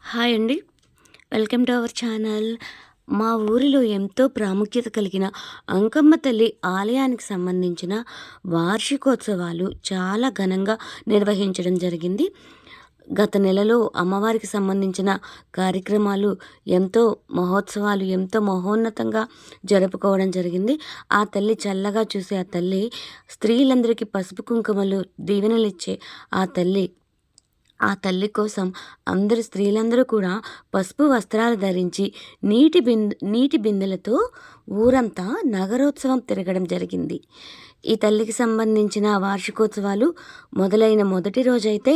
Hi అండి. Welcome to our channel. మా ఊరిలో ఎంతో ప్రాముఖ్యత కలిగిన అంకమ్మ తల్లి ఆలయానికి సంబంధించిన వార్షికోత్సవాలు చాలా ఘనంగా నిర్వహించడం జరిగింది. గత నెలలో అమ్మవారికి సంబంధించిన కార్యక్రమాలు ఎంతో మహోన్నతంగా జరుపుకోవడం జరిగింది. ఆ తల్లి చల్లగా చూసే ఆ తల్లి, స్త్రీలందరికీ పసుపు కుంకుమలు దీవెనలిచ్చే ఆ తల్లి కోసం అందరు స్త్రీలందరూ కూడా పసుపు వస్త్రాలు ధరించి నీటి బిందెలతో ఊరంతా నగరోత్సవం తిరగడం జరిగింది. ఈ తల్లికి సంబంధించిన వార్షికోత్సవాలు మొదలైన మొదటి రోజైతే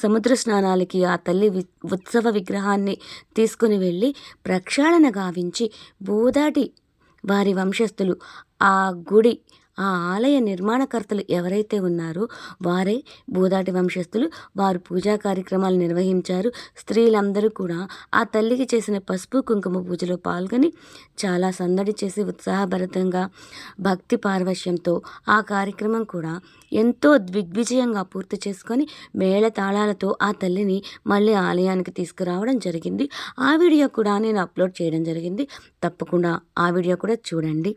సముద్ర స్నానాలకి ఆ తల్లి ఉత్సవ విగ్రహాన్ని తీసుకుని వెళ్ళి ప్రక్షాళన గావించి భూదాటి వారి వంశస్థులు ఆ గుడి ఆ ఆలయ నిర్మాణకర్తలు ఎవరైతే ఉన్నారో వారే భూదాటి వంశస్థులు. వారు పూజా కార్యక్రమాలు నిర్వహించారు. స్త్రీలందరూ కూడా ఆ తల్లికి చేసిన పసుపు కుంకుమ పూజలో పాల్గొని చాలా సందడి చేసి ఉత్సాహభరితంగా భక్తి పారవశ్యంతో ఆ కార్యక్రమం కూడా ఎంతో దిగ్విజయంగా పూర్తి చేసుకొని మేళతాళాలతో ఆ తల్లిని మళ్ళీ ఆలయానికి తీసుకురావడం జరిగింది. ఆ వీడియో కూడా నేను అప్లోడ్ చేయడం జరిగింది. తప్పకుండా ఆ వీడియో కూడా చూడండి.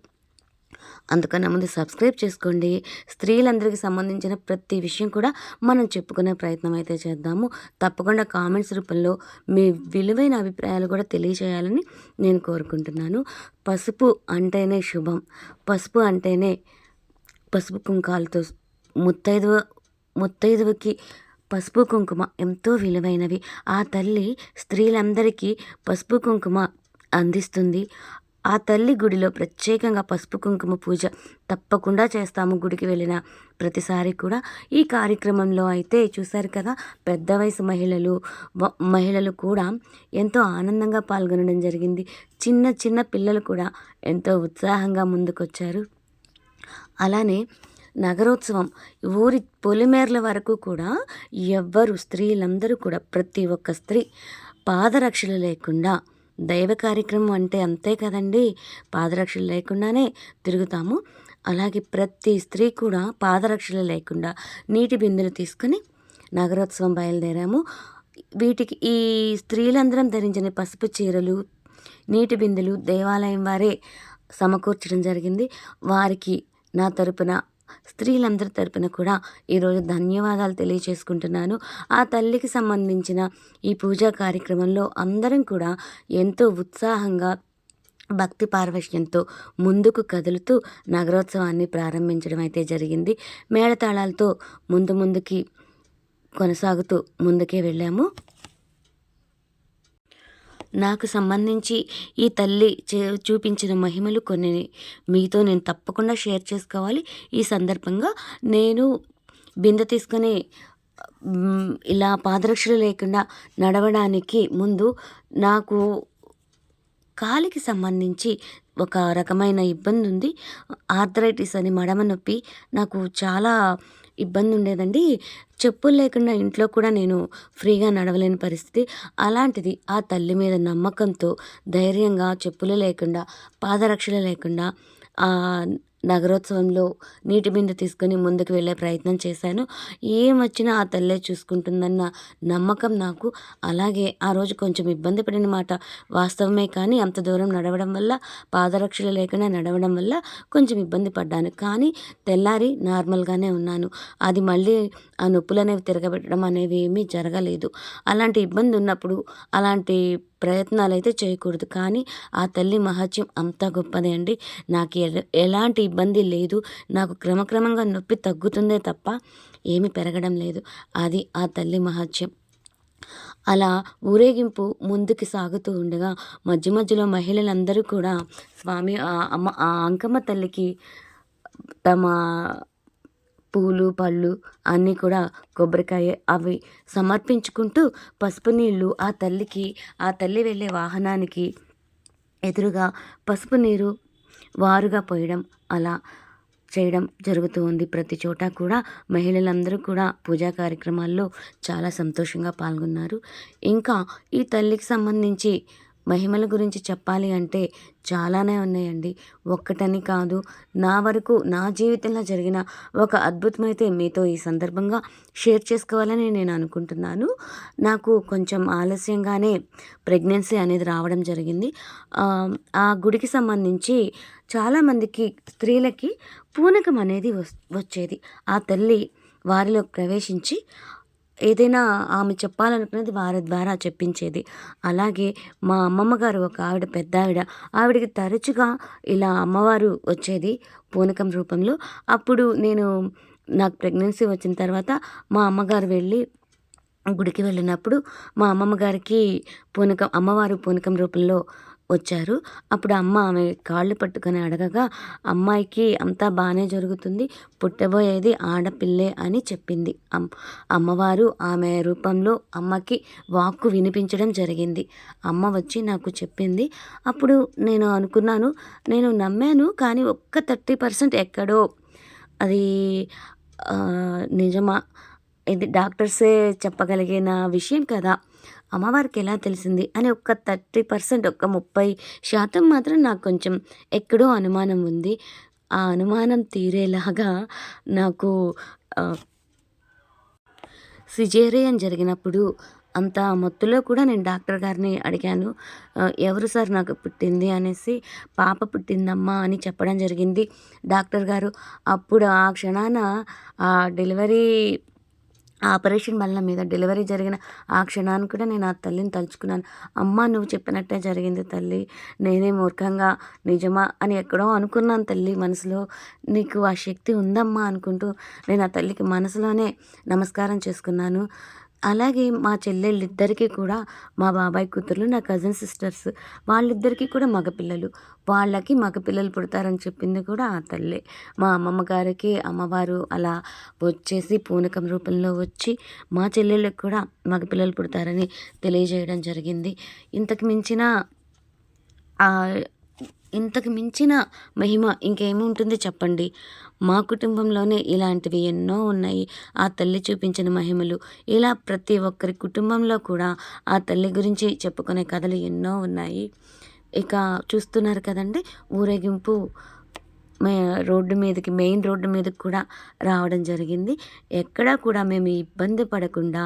అందుకన్నా ముందు సబ్స్క్రైబ్ చేసుకోండి. స్త్రీలందరికీ సంబంధించిన ప్రతి విషయం కూడా మనం చెప్పుకునే ప్రయత్నం అయితే చేద్దాము. తప్పకుండా కామెంట్స్ రూపంలో మీ విలువైన అభిప్రాయాలు కూడా తెలియజేయాలని నేను కోరుకుంటున్నాను. పసుపు అంటేనే శుభం. పసుపు అంటేనే పసుపు కుంకాలతో ముత్తైదువకి పసుపు కుంకుమ ఎంతో విలువైనవి. ఆ తల్లి స్త్రీలందరికీ పసుపు కుంకుమ అందిస్తుంది. ఆ తల్లి గుడిలో ప్రత్యేకంగా పసుపు కుంకుమ పూజ తప్పకుండా చేస్తాము గుడికి వెళ్ళిన ప్రతిసారి కూడా. ఈ కార్యక్రమంలో అయితే చూశారు కదా, పెద్ద వయసు మహిళలు కూడా ఎంతో ఆనందంగా పాల్గొనడం జరిగింది. చిన్న చిన్న పిల్లలు కూడా ఎంతో ఉత్సాహంగా ముందుకొచ్చారు. అలానే నగరోత్సవం ఊరి పొలిమేర్ల వరకు కూడా స్త్రీలందరూ కూడా ప్రతి ఒక్క స్త్రీ పాదరక్షలు లేకుండా, దైవ కార్యక్రమం అంటే అంతే కదండి, పాదరక్షలు లేకుండానే తిరుగుతాము. అలాగే ప్రతి స్త్రీ కూడా పాదరక్షలు లేకుండా నీటి బిందెలు తీసుకుని నగరోత్సవం బయలుదేరాము. ఈ స్త్రీలందరం ధరించిన పసుపు చీరలు, నీటి బిందెలు దేవాలయం వారే సమకూర్చడం జరిగింది. వారికి నా తరపున, స్త్రీలందరి తరపున కూడా ఈరోజు ధన్యవాదాలు తెలియచేసుకుంటున్నాను. ఆ తల్లికి సంబంధించిన ఈ పూజా కార్యక్రమంలో అందరం కూడా ఎంతో ఉత్సాహంగా భక్తి పారవశ్యంతో ముందుకు కదులుతూ నగరోత్సవాన్ని ప్రారంభించడం అయితే జరిగింది. మేళతాళాలతో ముందుకి కొనసాగుతూ ముందుకే వెళ్ళాము. నాకు సంబంధించి ఈ తల్లి చూపించిన మహిమలు కొన్ని మీతో నేను తప్పకుండా షేర్ చేసుకోవాలి. ఈ సందర్భంగా నేను బిందె తీసుకొని ఇలా పాదరక్షలు లేకుండా నడవడానికి ముందు నాకు కాలికి సంబంధించి ఒక రకమైన ఇబ్బంది ఉంది. ఆర్థరైటిస్ అని మడమ నొప్పి నాకు చాలా ఇబ్బంది ఉండేదండి. చెప్పులు లేకుండా ఇంట్లో కూడా నేను ఫ్రీగా నడవలేని పరిస్థితి. అలాంటిది ఆ తల్లి మీద నమ్మకంతో ధైర్యంగా చెప్పులు లేకుండా, పాదరక్షలు లేకుండా నగరోత్సవంలో నీటి బిందె తీసుకొని ముందుకు వెళ్ళే ప్రయత్నం చేశాను. ఏమొచ్చినా ఆ తల్లే చూసుకుంటుందన్న నమ్మకం నాకు. అలాగే ఆ రోజు కొంచెం ఇబ్బంది పడిన మాట వాస్తవమే, కానీ అంత దూరం నడవడం వల్ల, పాదరక్షలు లేకుండా నడవడం వల్ల కొంచెం ఇబ్బంది పడ్డాను. కానీ తెల్లారి నార్మల్గానే ఉన్నాను. అది మళ్ళీ ఆ నొప్పులు అనేవి తిరగబెట్టడం అనేవి ఏమీ జరగలేదు. అలాంటి ఇబ్బంది ఉన్నప్పుడు అలాంటి ప్రయత్నాలు అయితే చేయకూడదు. కానీ ఆ తల్లి మహత్యం అంత గొప్పదే అండి. నాకు ఎలాంటి ఇబ్బంది లేదు. నాకు క్రమక్రమంగా నొప్పి తగ్గుతుందే తప్ప ఏమీ పెరగడం లేదు. అది ఆ తల్లి మహత్యం. అలా ఊరేగింపు ముందుకు సాగుతూ ఉండగా మధ్యలో మహిళలందరూ కూడా ఆ అంకమ్మ తల్లికి తమ పూలు, పళ్ళు అన్నీ కూడా, కొబ్బరికాయ అవి సమర్పించుకుంటూ పసుపు నీళ్ళు ఆ తల్లి వెళ్ళే వాహనానికి ఎదురుగా పసుపు నీరు వారుగా పోయడం, అలా చేయడం జరుగుతూ ఉంది. ప్రతి చోట కూడా మహిళలందరూ కూడా పూజా కార్యక్రమాల్లో చాలా సంతోషంగా పాల్గొన్నారు. ఇంకా ఈ తల్లికి సంబంధించి మహిమల గురించి చెప్పాలి అంటే చాలానే ఉన్నాయండి. ఒక్కటని కాదు. నా వరకు నా జీవితంలో జరిగిన ఒక అద్భుతమైతే మీతో ఈ సందర్భంగా షేర్ చేసుకోవాలని నేను అనుకుంటున్నాను. నాకు కొంచెం ఆలస్యంగానే ప్రెగ్నెన్సీ అనేది రావడం జరిగింది. ఆ గుడికి సంబంధించి చాలామందికి స్త్రీలకి పూనకం అనేది వచ్చేది. ఆ తల్లి వారిలో ప్రవేశించి ఏదైనా ఆమె చెప్పాలనుకున్నది వారి ద్వారా చెప్పించేది. అలాగే మా అమ్మమ్మ గారు ఒక ఆవిడ పెద్దావిడ. ఆవిడకి తరచుగా ఇలా అమ్మవారు వచ్చేది పూనకం రూపంలో. అప్పుడు నాకు ప్రెగ్నెన్సీ వచ్చిన తర్వాత మా అమ్మగారు వెళ్ళి గుడికి వెళ్ళినప్పుడు మా అమ్మమ్మ గారికి అమ్మవారు పూనకం రూపంలో వచ్చారు. అప్పుడు ఆమె కాళ్ళు పట్టుకొని అడగగా, అమ్మాయికి అంతా బానే జరుగుతుంది, పుట్టబోయేది ఆడపిల్లే అని చెప్పింది. అమ్మవారు ఆమె రూపంలో అమ్మకి వాక్కు వినిపించడం జరిగింది. అమ్మ వచ్చి నాకు చెప్పింది. అప్పుడు నేను అనుకున్నాను, నేను నమ్మాను. కానీ ఒక్క 30% ఎక్కడో అది నిజమా? ఇది డాక్టర్సే చెప్పగలిగిన విషయం కదా! అమ్మవారికి ఎలా తెలిసింది అని ఒక 30%, ఒక 30% మాత్రం నాకు కొంచెం ఎక్కడో అనుమానం ఉంది. ఆ అనుమానం తీరేలాగా నాకు సిజేరియన్ జరిగినప్పుడు అంత మత్తులో కూడా నేను డాక్టర్ గారిని అడిగాను. ఎవరు సార్ నాకు పుట్టింది అనేసి. పాప పుట్టిందమ్మా అని చెప్పడం జరిగింది డాక్టర్ గారు. అప్పుడు ఆ క్షణాన ఆ డెలివరీ ఆపరేషన్ బల్ల మీద డెలివరీ జరిగిన ఆ క్షణాన్ని కూడా నేను ఆ తల్లిని తలుచుకున్నాను. అమ్మ నువ్వు చెప్పినట్టే జరిగింది తల్లి. నేనే మూర్ఖంగా నిజమా అని ఎక్కడో అనుకున్నాను తల్లి మనసులో. నీకు ఆ శక్తి ఉందమ్మా అనుకుంటూ నేను ఆ తల్లికి మనసులోనే నమస్కారం చేసుకున్నాను. అలాగే మా చెల్లెళ్ళిద్దరికీ కూడా మా బాబాయ్ కూతుర్లు, నా కజిన్ సిస్టర్స్ వాళ్ళిద్దరికీ కూడా మగపిల్లలు. వాళ్ళకి మగపిల్లలు పుడతారని చెప్పింది కూడా ఆ తల్లే. మా అమ్మమ్మ గారికి అమ్మవారు అలా వచ్చేసి పూనకం రూపంలో వచ్చి మా చెల్లెళ్ళకి కూడా మగపిల్లలు పుడతారని తెలియజేయడం జరిగింది. ఇంతకు మించిన ఇంతకు మించిన మహిమ ఇంకేముంటుంది చెప్పండి. మా కుటుంబంలోనే ఇలాంటివి ఎన్నో ఉన్నాయి. ఆ తల్లి చూపించిన మహిమలు. ఇలా ప్రతి ఒక్కరి కుటుంబంలో కూడా ఆ తల్లి గురించి చెప్పుకునే కథలు ఎన్నో ఉన్నాయి. ఇక చూస్తున్నారు కదండీ! ఊరేగింపు మెయిన్ రోడ్డు మీదకి కూడా రావడం జరిగింది. ఎక్కడా కూడా మేము ఇబ్బంది పడకుండా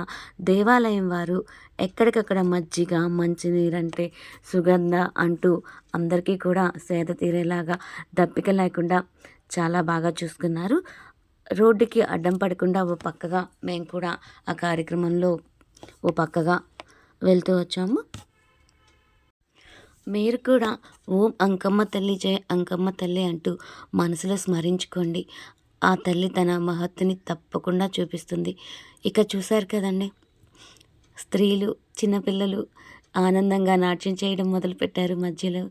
దేవాలయం వారు ఎక్కడికక్కడ మజ్జిగ, మంచినీరంటే సుగంధ అంటూ అందరికీ కూడా సేద తీరేలాగా దప్పిక లేకుండా చాలా బాగా చూసుకున్నారు. రోడ్డుకి అడ్డం పడకుండా ఓ పక్కగా మేము కూడా ఆ కార్యక్రమంలో ఓ పక్కగా వెళ్తూ వచ్చాము. మీరు కూడా ఓం అంకమ్మ తల్లి జయ అంకమ్మ తల్లి అంటూ మనసులో స్మరించుకోండి. ఆ తల్లి తన మహత్తుని తప్పకుండా చూపిస్తుంది. ఇక చూశారు కదండి, స్త్రీలు, చిన్నపిల్లలు ఆనందంగా నాట్యం చేయడం మొదలుపెట్టారు. మధ్యలో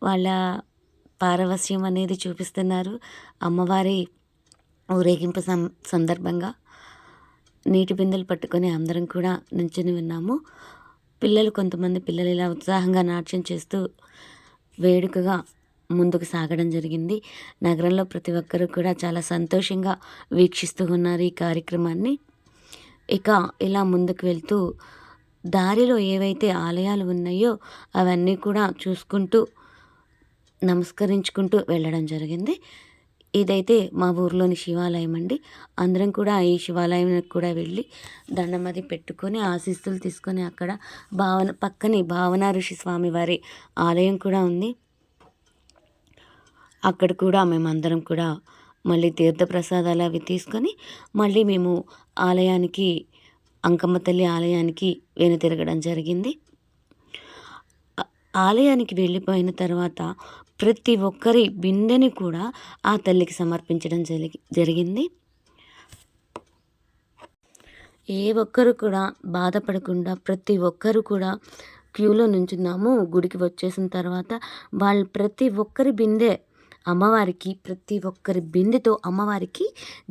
వాళ్ళ పారవస్యం అనేది చూపిస్తున్నారు. అమ్మవారి ఊరేగింపు సందర్భంగా నీటి బిందెలు పట్టుకొని అందరం కూడా నుంచొని ఉన్నాము. కొంతమంది పిల్లలు ఇలా ఉత్సాహంగా నాట్యం చేస్తూ వేడుకగా ముందుకు సాగడం జరిగింది. నగరంలో ప్రతి ఒక్కరు కూడా చాలా సంతోషంగా వీక్షిస్తూ ఉన్నారు ఈ కార్యక్రమాన్ని. ఇక ఇలా ముందుకు వెళ్తూ దారిలో ఏవైతే ఆలయాలు ఉన్నాయో అవన్నీ కూడా చూసుకుంటూ నమస్కరించుకుంటూ వెళ్ళడం జరిగింది. ఇదైతే మా ఊర్లోని శివాలయం అండి. అందరం కూడా ఈ శివాలయానికి కూడా వెళ్ళి దండం అది పెట్టుకొని ఆశీస్సులు తీసుకొని అక్కడ పక్కనే భావన ఋషి స్వామి వారి ఆలయం కూడా ఉంది. అక్కడ కూడా మేమందరం కూడా మళ్ళీ తీర్థప్రసాదాలు అవి తీసుకొని మళ్ళీ మేము ఆలయానికి, అంకమ్మ తల్లి ఆలయానికి వెనుతిరగడం జరిగింది. ఆలయానికి వెళ్ళిపోయిన తర్వాత ప్రతి ఒక్కరి బిందెని కూడా ఆ తల్లికి సమర్పించడం జరిగింది. ఏ ఒక్కరు కూడా బాధపడకుండా ప్రతి ఒక్కరు కూడా క్యూలో నుంచున్నాము. గుడికి వచ్చేసిన తర్వాత ప్రతి ఒక్కరి బిందె అమ్మవారికి, ప్రతి ఒక్కరి బిందెతో అమ్మవారికి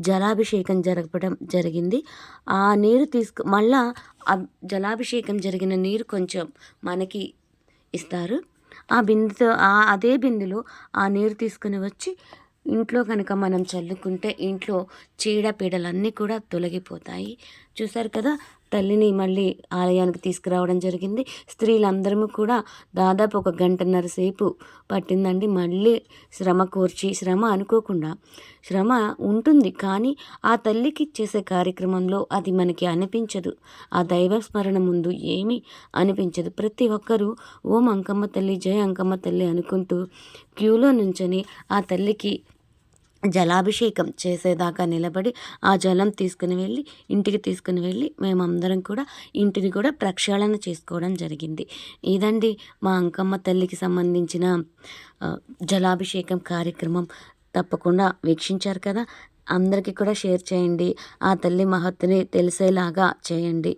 జలాభిషేకం జరపడం జరిగింది. ఆ నీరు మళ్ళా ఆ జలాభిషేకం జరిగిన నీరు కొంచెం మనకి ఇస్తారు. ఆ బిందెతో అదే బిందెలో ఆ నీరు తీసుకుని వచ్చి ఇంట్లో కనుక మనం చల్లుకుంటే ఇంట్లో చీడపీడలన్నీ కూడా తొలగిపోతాయి. చూసారు కదా, తల్లిని మళ్ళీ ఆలయానికి తీసుకురావడం జరిగింది. స్త్రీలందరము కూడా దాదాపు ఒక గంటన్నర సేపు పట్టిందండి. మళ్ళీ శ్రమ కోర్చి, శ్రమ అనుకోకుండా శ్రమ ఉంటుంది, కానీ ఆ తల్లికి చేసే కార్యక్రమంలో అది మనకి అనిపించదు. ఆ దైవ స్మరణ ముందు ఏమీ అనిపించదు. ప్రతి ఒక్కరూ ఓం అంకమ్మ తల్లి, జై అంకమ్మ తల్లి అనుకుంటూ క్యూలో నుంచొని ఆ తల్లికి జలాభిషేకం చేసేదాకా నిలబడి ఆ జలం తీసుకుని వెళ్ళి ఇంటికి తీసుకుని వెళ్ళి మేమందరం కూడా ఇంటిని కూడా ప్రక్షాళన చేసుకోవడం జరిగింది. ఇదండి మా అంకమ్మ తల్లికి సంబంధించిన జలాభిషేకం కార్యక్రమం. తప్పకుండా వీక్షించారు కదా, అందరికీ కూడా షేర్ చేయండి. ఆ తల్లి మహత్తుని తెలిసేలాగా చేయండి.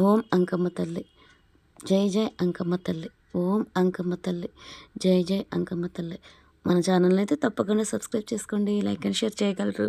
ఓం అంకమ్మ తల్లి, జై జై అంకమ్మ తల్లి, ఓం అంకమ్మ తల్లి, జై జై అంకమ్మ తల్లి. మన ఛానల్ని అయితే తప్పకుండా సబ్స్క్రైబ్ చేసుకోండి, లైక్ అండ్ షేర్ చేయగలరు.